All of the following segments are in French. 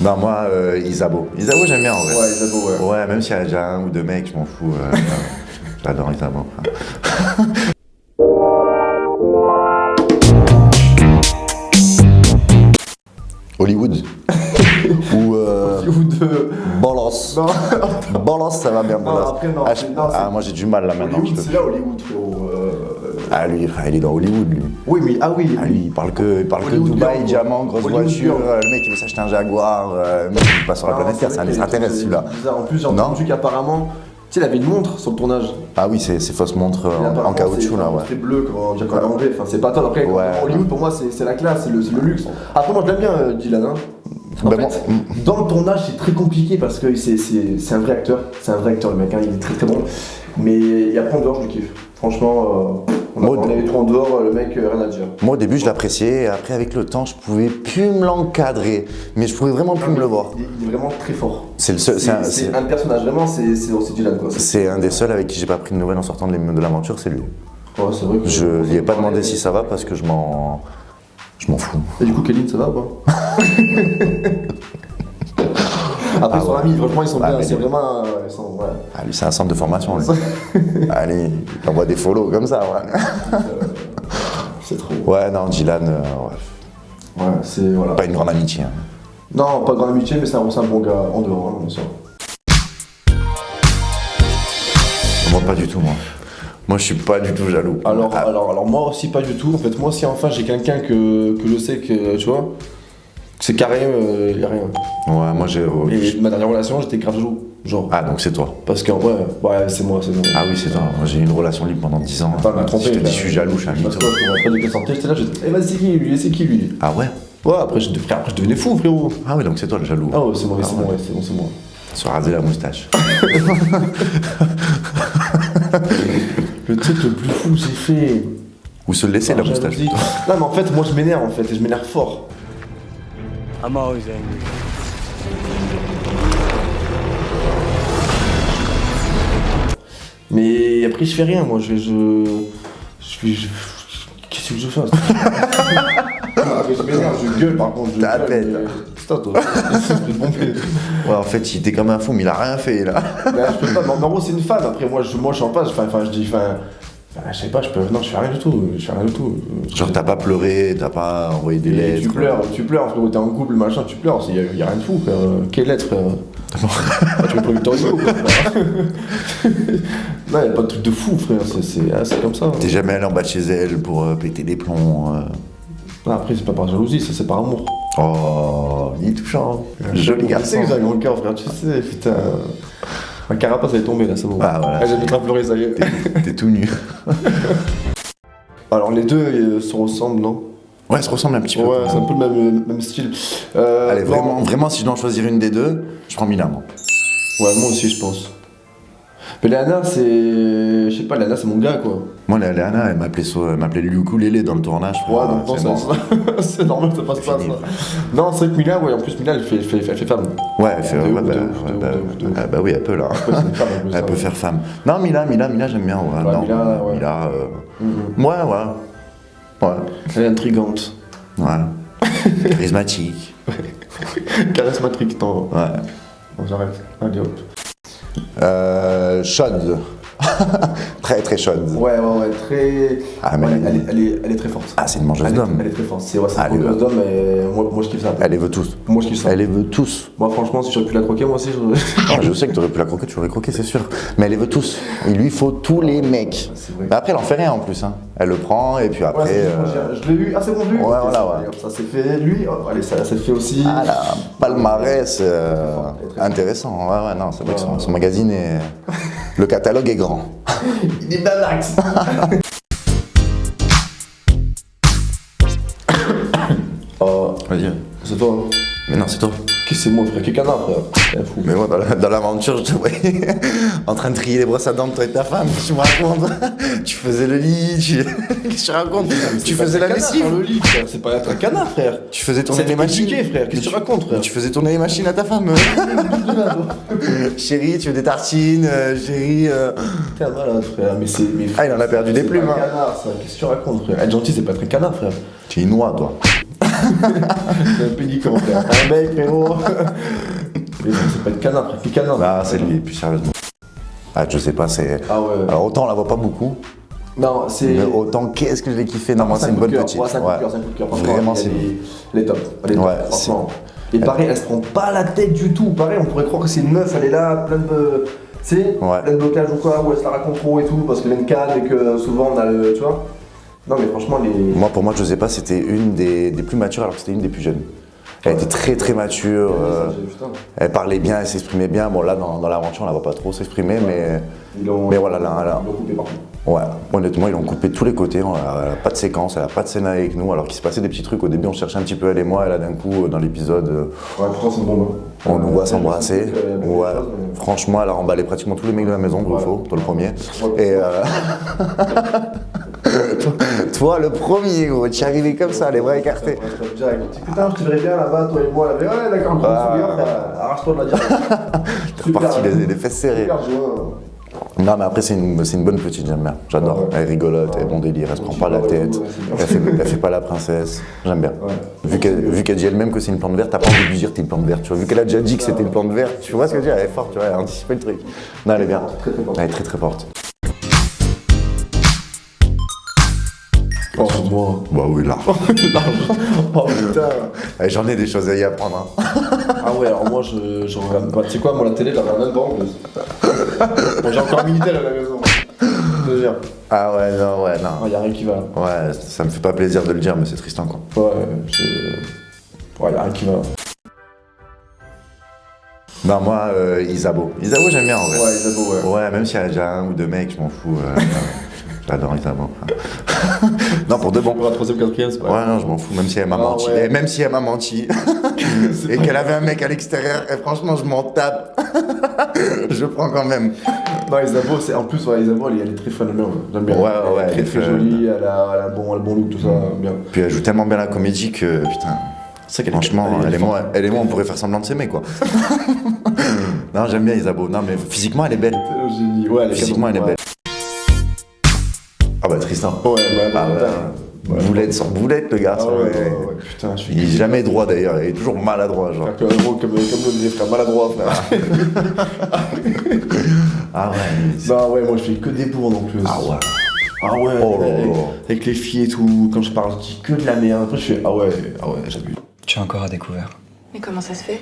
Non, moi, Isabeau. Isabeau, j'aime bien en vrai. Ouais, Isabeau, ouais. Ouais, même s'il y a déjà un ou deux mecs, je m'en fous. J'adore Isabeau. Hollywood. Ou Bolos. Non, Bolos, ça va bien, Bolos. après, non, Moi j'ai du mal là maintenant. Hollywood, c'est là Hollywood, frérot. Ah lui, il est dans Hollywood lui. Oui, mais oui. Ah lui, il parle que Hollywood Dubaï, girl, diamant, grosse Hollywood voiture. girl. Le mec il veut s'acheter un Jaguar. Le mec il passe sur la planète Terre, c'est un extraterrestre celui-là. En plus, j'ai Non. entendu qu'apparemment, tu sais, il avait une montre sur le tournage. Ah oui, c'est fausse montre en caoutchouc là, ouais. C'est bleu quand on dit en anglais. Enfin, c'est pas top. Après, Ouais. Hollywood pour moi, c'est la classe, c'est le luxe. Après, moi, je l'aime bien, Dylan. Hein. En Ben fait, dans le tournage, c'est très compliqué parce que c'est un vrai acteur. C'est un vrai acteur, le mec. Hein, il est très très bon. Mais après, en dehors, je le kiffe. Franchement, on avait tout en dehors, le mec, rien à dire. Moi au début je l'appréciais, et après avec le temps je pouvais plus me l'encadrer, mais je pouvais vraiment plus me le voir. Il est vraiment très fort. C'est le seul, C'est un personnage, vraiment, c'est Dylan quoi. c'est un des seuls avec qui j'ai pas pris de nouvelles en sortant de l'aventure, c'est lui. Ouais, c'est vrai que Je lui ai pas demandé si ça va parce que je m'en fous. Et du coup, Kéline, ça va ou pas? Après, son ami, franchement, ils sont bien. C'est vraiment. Ils sont, ouais. Ah, lui c'est un centre de formation lui. Allez, il envoie des follow comme ça, ouais. C'est trop. Ouais, non, Dylan, ouais. Ouais, c'est. Voilà. Pas une grande amitié. Hein. Non, pas de grande amitié, mais c'est un bon gars en dehors, hein, bien sûr. Moi pas du tout, moi. Moi je suis pas du tout jaloux. Alors, moi aussi, pas du tout. En fait, moi, si enfin j'ai quelqu'un que je sais que, tu vois, c'est carré, y a rien. Ouais, moi j'ai. Et ma dernière relation, j'étais grave jaloux. Genre. Ah, donc c'est toi. Parce que, ouais, c'est moi. Ah oui, c'est toi. Moi j'ai eu une relation libre pendant 10 ans. Attends, elle m'a trompé. Je te dis, je suis jaloux, je suis un mytho. Parce que quand on était sortis, j'étais là, j'étais, vas-y, c'est qui lui? C'est qui lui? Ah ouais? Ouais, après, je devenais fou, frérot. Ah oui, donc c'est toi le jaloux. Ah ouais, c'est moi, Ah c'est ouais. moi, c'est moi. Se raser la moustache. Le truc le plus fou que j'ai fait. Ou se laisser la moustache. Jalousie. Non, mais en fait, moi, je m'énerve, en fait, et je m'énerve fort. I'm always angry. Mais après, je fais rien, moi, qu'est-ce que je fasse? Je m'énerve, je gueule, par contre. T'appelles. Putain, toi. Je vais bomber. Ouais, en fait, il était comme un fou, mais il a rien fait là. Mais je peux pas, mais en gros, c'est une femme. Après, moi, je chante pas, je dis, je sais pas, non, je fais rien du tout. Genre, t'as pas pleuré, t'as pas envoyé des Et lettres. tu pleures, frérot, t'es en couple, machin, tu pleures, y a rien de fou, frère. Quelle lettre, frère? Tu veux pas Victor Hugo, quoi, frère. Non, y a pas de truc de fou, frère, c'est comme ça. T'es jamais allé en bas de chez elle pour péter des plombs. Non, après, c'est pas par jalousie, ça, c'est par amour. Oh, il est touchant. Joli Tu sais garçon. que j'ai un grand cœur, frère, tu sais, putain. Ma carapace, elle est tombée, là, c'est bon. Ah, voilà. J'ai peut-être pleurer, ça y est. T'es tout nu. Alors, les deux se ressemblent, non? Ouais, ça ressemble un petit peu. Ouais, c'est un peu le même style. Allez, non. vraiment, si je dois en choisir une des deux, je prends Mila, moi. Ouais, moi aussi, je pense. Mais Léana, c'est. Je sais pas, Léana, c'est mon gars, quoi. Moi, Léana, elle m'appelait le ukulélé dans le tournage. Ouais, donc non, c'est mort. c'est normal, ça passe pas, Fini. ça. Non, c'est vrai que Mila, ouais, en plus, Mila, elle fait femme. Ouais, elle fait. De ouf, Bah oui, elle peut là. Ouais, c'est une femme, en plus, Elle peut faire femme. Non, Mila, j'aime bien. Ouais, Ouais, non, Mila, ouais. Mila, Mhm. ouais. Elle est intrigante. Ouais. Charismatique. Charismatique, non. Ouais. Bon, j'arrête. Allez, hop. Chaude. Très très chaude. Ouais, très. Ah, mais elle est très forte. Ah, c'est une mangeuse d'hommes. Elle est très forte. C'est Ah, une mangeuse d'homme, et moi, je kiffe ça. Elle les veut tous. Moi, je kiffe ça. Elle les veut tous. Moi, franchement, si j'aurais pu la croquer, moi aussi, Ah, je sais que tu aurais pu la croquer, tu l'aurais croqué, c'est sûr. Mais elle les veut tous. Il lui faut tous les mecs. C'est vrai. Mais après, elle en fait rien en plus. Hein. Elle le prend et puis après. Ouais, je l'ai eu. Ah, c'est bon, je l'ai eu. Ouais, Ok, voilà, ouais. Ça s'est fait. Lui, allez, ça s'est fait aussi. Ah, la palmarès intéressant. Ouais, non, c'est vrai que son magazine est. Le catalogue est grand. Il est balax. Oh, Vas-y. c'est toi, hein. Mais non, c'est toi. Qu'est-ce que c'est moi, frère? Quel canard, frère? C'est un fou. Mais moi, dans l'aventure, je te voyais en train de trier les brosses à dents de toi et ta femme. Tu me racontes. Tu faisais le lit. Qu'est-ce que tu racontes? Tu faisais la lessive. Dans le lit, frère. C'est pas être un canard, frère. Tu faisais tourner C'est les machines. éduqué, frère. Qu'est-ce que tu racontes, frère? Tu faisais tourner les machines à ta femme. Chérie, tu veux des tartines. Chérie. T'es un malade, frère. Mais c'est. Ah, il en a perdu des plumes. C'est pas Hein. un canard, ça. Qu'est-ce que tu racontes, frère? Être gentil, c'est pas être un canard, frère. Tu es une noix, toi. C'est un pédicament, frère. Un mec, frérot. Mais c'est pas de canard, frère. C'est canard. Ah, c'est lui, plus sérieusement. Ah, je sais pas, c'est. Ah ouais. Alors, autant on la voit pas beaucoup, Non, c'est. mais autant qu'est-ce que je l'ai kiffé. Non, moi, c'est une bonne petite. Ouais, c'est un coup de cœur, c'est un coup de cœur. Franchement, Vraiment, elle c'est. est top. Elle est top, Ouais, franchement. Et pareil, elle se prend pas la tête du tout. Pareil, on pourrait croire que c'est une meuf, elle est là, plein de. Tu sais, Ouais. plein de blocage ou quoi, où elle se la raconte trop et tout, parce qu'elle est une canne et que souvent on a le. Tu vois. Non, mais franchement, les. Moi, pour moi, je sais pas, c'était une des plus matures alors que c'était une des plus jeunes. Elle était très très mature, elle parlait bien, elle s'exprimait bien. Bon, là, dans l'aventure, on la voit pas trop s'exprimer, mais voilà, là. Ils l'ont coupé partout. Ouais, honnêtement, ils l'ont coupé de tous les côtés. Elle a pas de séquence, elle a pas de scène avec nous, alors qu'il se passait des petits trucs. Au début, on cherchait un petit peu elle et moi, et là, d'un coup, dans l'épisode, Ouais, pourtant, c'est une bombe. on nous voit s'embrasser. Ouais, choses, mais- franchement, elle a emballé pratiquement tous les mecs de la maison, gros Ouais. faux, toi le premier. Ouais. Et toi, le premier, gros, tu es arrivé comme ça, les bras écartés. Putain, je te verrais bien là-bas, toi et moi. Là. Ouais, d'accord, gros sourire, frère. Arrache-toi de la direction. T'es reparti les fesses serrées. Super joueur. Non, mais après, c'est une bonne petite, j'aime bien. J'adore. Ouais. Elle est rigolote, elle est bon délire, elle se prend pas la tête. Elle fait pas la princesse. J'aime bien. Ouais. Vu qu'elle dit elle-même que c'est une plante verte, t'as pas envie de lui dire que t'es une plante verte. Tu vois, vu qu'elle a déjà dit que c'était une plante verte, tu vois ce que je veux dire, elle est forte, tu vois, elle a anticipé le truc. Non, elle est bien. Très, très forte. Elle est très très forte. Oh, moi. Bah oui, large. Oh putain. J'en ai des choses à y apprendre. Hein. Ah ouais, alors moi je regarde pas. Tu sais quoi, moi la télé, je la regarde même pas en plus. Moi j'ai encore Minitel à la maison. Je te jure. Ah ouais, non, ouais, non. Y'a rien qui va. Ouais, ça me fait pas plaisir de le dire, mais c'est Tristan, quoi. Ouais, y'a rien qui va. Non, moi, Isabeau. Isabeau, j'aime bien en vrai. Ouais, Isabeau, ouais. Ouais, même s'il y a déjà un ou deux mecs, je m'en fous. J'adore Isabeau. Non, pour de bon. Pour la troisième, quatrième, c'est pas Ouais, non, je m'en fous, même si elle m'a Ah, menti. ouais. Et même si elle m'a menti. Et qu'elle avait un mec à l'extérieur, et franchement, je m'en tape. Je prends quand même. Non, Isabeau, c'est en plus, ouais, Isabeau, elle est très fun, j'aime bien. Ouais, Elle est elle est très fun. jolie, elle a un bon look, tout ça, bien. Puis elle joue tellement bien la comédie que, putain. C'est qu'elle Franchement, elle et moi, on pourrait faire semblant de s'aimer, quoi. Non, j'aime bien Isabeau. Non, mais physiquement, elle est belle. Génie, ouais, Physiquement, elle est belle. Ah bah, Tristan. Ouais, Ah putain. ouais. Boulette sur boulette, le Ah garçon. ouais, ouais. ouais, putain, je suis. Il est jamais droit d'ailleurs, il est toujours maladroit, genre. Comme le frère maladroit, frère. Ah ouais. Non, ouais, moi je fais que des bourres en plus. Ah ouais. Ah ouais, Oh là avec, là. avec les filles et tout, quand je parle, je dis que de la merde. Après, je fais ah ouais, j'abuse. Je suis encore à découvert. Mais comment ça se fait?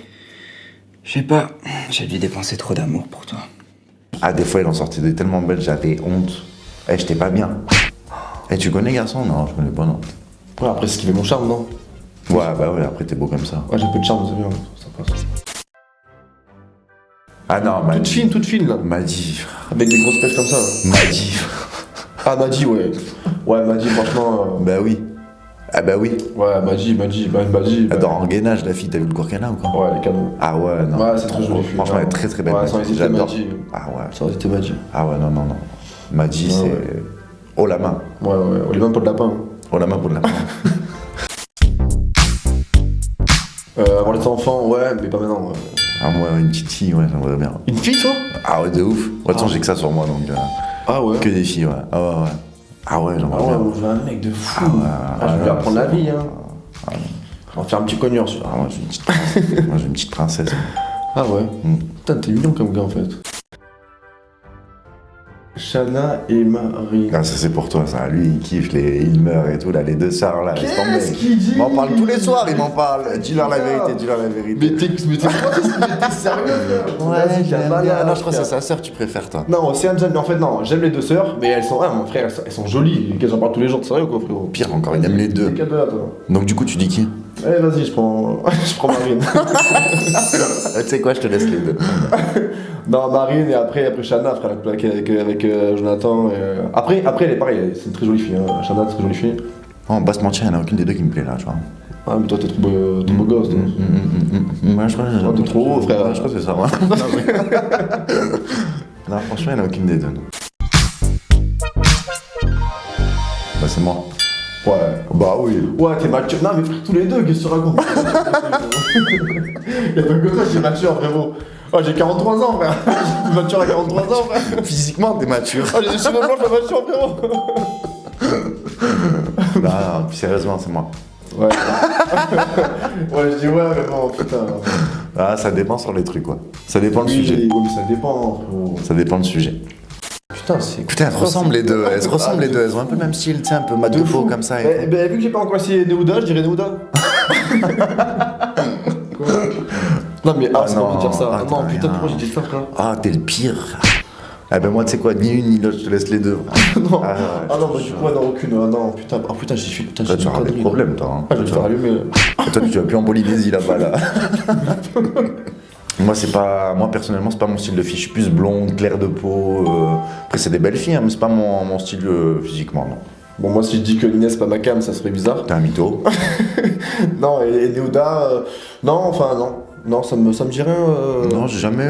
Je sais pas, j'ai dû dépenser trop d'amour pour toi. Ah, des fois, il en sortait des tellement belles, j'avais honte. Eh, j'étais pas bien. Eh, tu connais garçon? Non, je connais pas, non. Ouais, après, c'est ce qui fait mon charme, non? Ouais, bah ouais, après, t'es beau comme ça. Ouais, j'ai un peu de charme, c'est bien, ça passe. Ah non, Toute fine, là. Madi. Avec des grosses pêches comme ça. Là. Madi. Ah, Madji, ouais. Ouais, Madji, franchement. Bah oui. Ah bah oui. Ouais, Madji. Elle dort en gainage, la fille, t'as vu le Gorkana ou quoi? Ouais, les canons. Ah ouais, non. Ouais, c'est trop joli. Franchement, elle est très très belle. Ouais, sans hésiter, J'adore. Madji. Ah ouais. Ça aurait été Madji. Ah ouais, non. Madi, Ouais, c'est. ouais. Oh la main. Ouais, on est même pas de lapin. Oh la main pour la main. Avoir les enfants, ouais, mais pas maintenant. Ouais. Ah, moi, une petite fille, ouais, j'aimerais bien. Une fille, toi? Ah ouais, de ouf. Ouais, de toute façon, j'ai que ça sur moi, donc. Ah ouais. Que des filles, ouais. Ah ouais. Ah ouais, j'aimerais Ah ouais, bien. on veut un mec de fou. Ah ouais, je vais lui ouais, apprendre la vie, hein. Ah ouais. On va faire un petit cogneur, celui-là. Ah, moi, j'ai une petite princesse. Moi, j'ai une petite princesse. Ah ouais. Mm. Putain, t'es mignon comme gars, en fait. Shana et Marine. Ah, ça, c'est pour toi, ça. Lui, il kiffe, il meurt et tout, là, les deux sœurs, là. laisse tomber. Qu'est-ce qu'il dit? Il m'en parle tous les soirs, il m'en parle. Dis-leur la vérité, dis-leur la vérité. Mais t'es sérieux, frère? Vas-y, t'es un malade, Ah non, je crois que c'est frère. sa sœur, tu préfères, toi. Non, c'est un en fait, non, j'aime les deux sœurs, mais elles sont, mon frère, elles sont jolies. J'en parle tous les jours, de sérieux, quoi, frérot. Pire encore, il aime les deux. T'es quel de là, toi? Donc, du coup, tu dis qui? Allez, vas-y, je prends Marine. Tu sais quoi, je te laisse les deux. Non, Marine et après Shana, frère, avec Jonathan. Après, elle est pareille, c'est une très jolie fille, hein. Shana, très jolie fille. Oh, on va pas se mentir, il n'y en a aucune des deux qui me plaît, là, tu vois. Ah, mais toi, t'es trop beau gosse, toi. Moi, je crois que t'es trop haut, frère. Ouais, je crois que c'est ça, ouais. Non, franchement, il n'y en a aucune des deux. non. Bah, c'est moi. Ouais. Bah oui. Ouais, t'es mature. Non, mais frère, tous les deux, qu'est-ce que tu racontes? Y'a pas que toi qui est mature, frérot. Oh, j'ai 43 ans, frère. Je suis mature à 43 ans, frère. Physiquement, t'es mature. Oh, j'ai des cheveux blancs, je suis mature, frérot. Non, plus sérieusement, c'est moi. Ouais. Ouais, je dis ouais, mais bon, putain. Ah, ça dépend sur les trucs, quoi. Ça dépend le sujet. Oui, mais ça dépend, frérot. Ça dépend le sujet. Putain, c'est. Putain, elles se ressemblent les deux. Elles se ressemblent les deux. Elles ont un peu le même style, tu sais, un peu mat de peau fou. comme ça. Et... Vu que j'ai pas encore essayé Néouda, je dirais Néouda. Quoi. Non, mais c'est pas envie de dire ça. Ah, Non, putain, rien. pourquoi j'ai dit ça, frère? Ah, t'es le pire. Eh ben moi, tu sais quoi, ni une ni l'autre, je te laisse les deux. Non. Ah, ouais, Ah non, je bah te du jure. coup, non, aucune. Ah non, putain. Ah putain, j'ai fait. Putain, Toi, j'ai tu auras des problèmes, toi. Hein. Ah, je vais te faire allumer. Et toi, tu vas plus en Polynésie là-bas, là. Moi, c'est pas. Moi, personnellement, c'est pas mon style de fille. Je suis plus blonde, claire de peau. Après, c'est des belles filles, hein, mais c'est pas mon style physiquement, non. Bon, moi, si je dis que Inès, c'est pas ma cam, ça serait bizarre. T'es un mytho. Non, et Néouda. Non, enfin, non. Non, ça me dit rien. Non, j'ai jamais.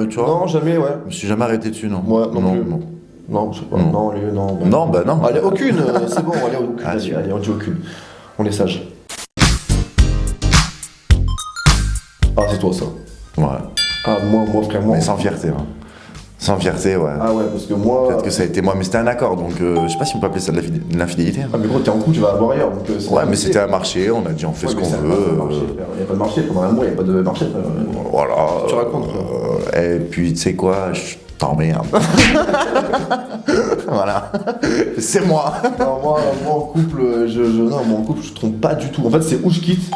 Tu vois. Non, jamais, ouais. Je me suis jamais arrêté dessus, non. Ouais, non plus. non. Non, je sais pas. Non. Non, allez, non. Bah, Non, bah non. Allez, aucune, c'est bon, allez, aucune. Ah, Allez, super. allez, on dit aucune. On est sage. Ah, c'est toi, ça. Ouais. Ah, moi, frère, moi. Mais sans fierté, hein. Sans fierté, ouais. Ah ouais, parce que moi. Peut-être que ça a été moi, mais c'était un accord, donc je sais pas si on peut appeler ça de l'infidélité. Hein. Ah, mais gros, t'es en couple, tu vas à voir ailleurs. Donc, c'est Ouais, un mais marché. c'était un marché, on a dit on fait Ouais, ce mais qu'on c'est un veut. marché, frère. Il n'y a pas de marché, pendant un mois, il n'y a pas de marché, frère. Voilà. Tu racontes, Et puis, tu sais quoi, je t'emmerde. Voilà. C'est moi. Non, moi, en couple, non, moi, en couple, je trompe pas du tout. En fait, c'est où je quitte,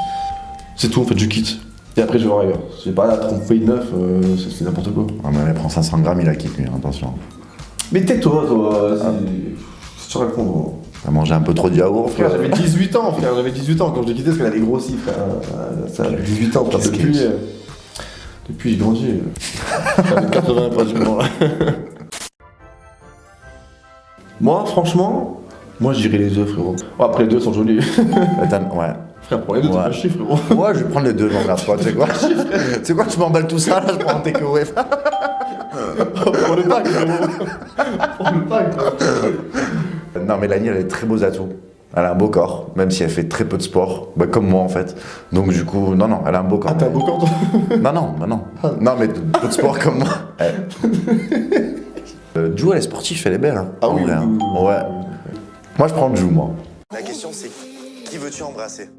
c'est tout, en fait, je quitte. Et après, je vais voir ailleurs. J'ai pas la tromper une meuf, c'est n'importe quoi. Ah, mais elle prend 500 grammes, il a quitté, hein, attention. Mais tais-toi, toi. Si tu racontes. T'as mangé un peu trop de yaourt, Frère, j'avais 18 ans, frère, j'avais 18 ans quand je l'ai quitté parce qu'elle avait grossi, frère. Ça avait 18 ans, frère. Qu'est-ce Depuis, j'ai grandi. J'avais 80 pratiquement. Moi, franchement, moi, je dirais les deux, frérot. Bon, après, les deux sont jolis. Ouais. Frère, pour les deux, Ouais. t'es pas chier, frérot. Ouais, je vais prendre les deux, je m'emmerde pas, tu sais quoi. Tu sais quoi, tu m'emballes tout ça, là, je prends un takeaway. Pour le pack, frérot. Pour le pack, frérot. Non, Mélanie, elle a de très beaux atouts. Elle a un beau corps, même si elle fait très peu de sport, bah, comme moi en fait. Donc du coup, non, elle a un beau corps. Ah, t'as un beau corps, toi. Non. Non, mais peu de sport comme moi. Jou, elle est sportive, elle est belle. Hein, Ah en oui, vrai, hein. oui. Ouais. Moi, je prends Jou, moi. La question c'est qui veux-tu embrasser?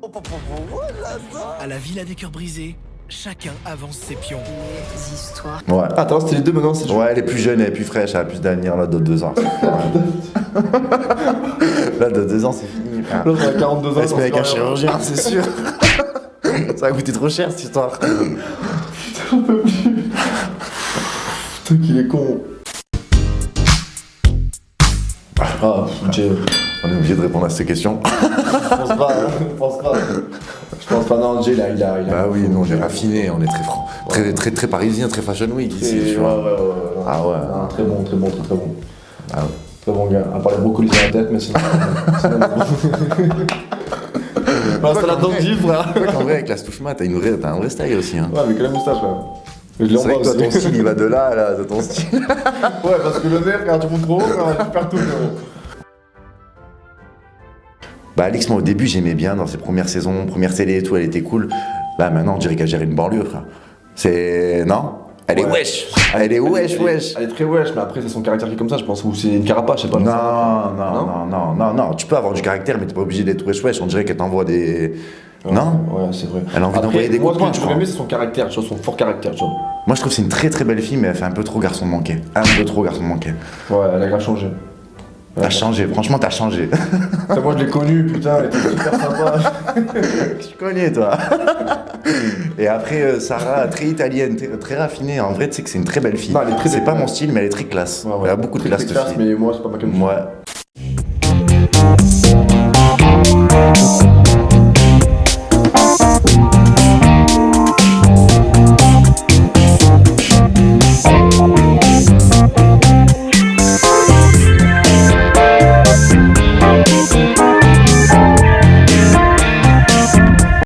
À la Villa des Cœurs Brisés, chacun avance ses pions. Les histoires. Ouais. Attends, c'était les deux maintenant, c'est Ouais, elle est plus jeune, elle est plus fraîche, elle a plus d'avenir, là, de 2 ans. Ouais. Là, de 2 ans, c'est fini. frère. L'autre, elle a 42 ans. Elle se met avec un j'en sais rien. chirurgien, c'est sûr. Ça va coûter trop cher, cette histoire. J'en peux plus. Putain, qu'il est con. Ah, Dieu. On est obligé de répondre à ces questions. Je pense pas, hein, je pense pas. Je pense pas, non, Jay, il a. Bah oui, non, j'ai raffiné, on est très franc. Très parisien, très fashion week ici, C'est- tu ouais, vois. ouais. Ah ouais. Ah, très bon. Ah ouais. Très bon gars. À part les brocolis dans la tête, mais sinon. Bah, c'est la dandy, frère. Toi, qu'en vrai, avec la stouche mat, t'as un vrai style aussi. Hein. Ouais, avec la moustache, frère. Je l'ai C'est vrai que toi, aussi. ton style, il va de là à là, de ton style. Ouais, parce que le nez, frère, tu montes trop haut, frère, tu perds tout, frérot. Bah, Alix, moi, au début, j'aimais bien dans ses premières saisons, première télé et tout, elle était cool. Là, maintenant, on dirait qu'elle gère une banlieue, frère. C'est. Non? Elle est Ouais. wesh. Elle est wesh. Elle est très wesh, mais après, c'est son caractère qui est comme ça, je pense. Ou c'est une carapace, je sais pas. Non. Tu peux avoir du caractère, mais t'es pas obligé d'être wesh. On dirait qu'elle t'envoie des. Non? Ouais, c'est vrai. Elle a envie Après, d'envoyer des moi, coups de poing, ce je que crois. j'aimais, c'est son caractère, tu vois, son fort caractère, tu vois. Moi, je trouve que c'est une très très belle fille, mais elle fait un peu trop garçon manqué. Un peu trop garçon manqué. Ouais, elle a grave changé. T'as changé, franchement, t'as changé. Ça, moi, je l'ai connue, putain, elle était super sympa. Tu connais, toi. Et après, Sarah, très italienne, très raffinée. En vrai, tu sais que c'est une très belle fille. Non, elle est très c'est belle. pas mon style, mais elle est très classe. Ouais, ouais. Elle a beaucoup de Très, classe, très cette fille. mais moi, c'est pas ma comme Ouais.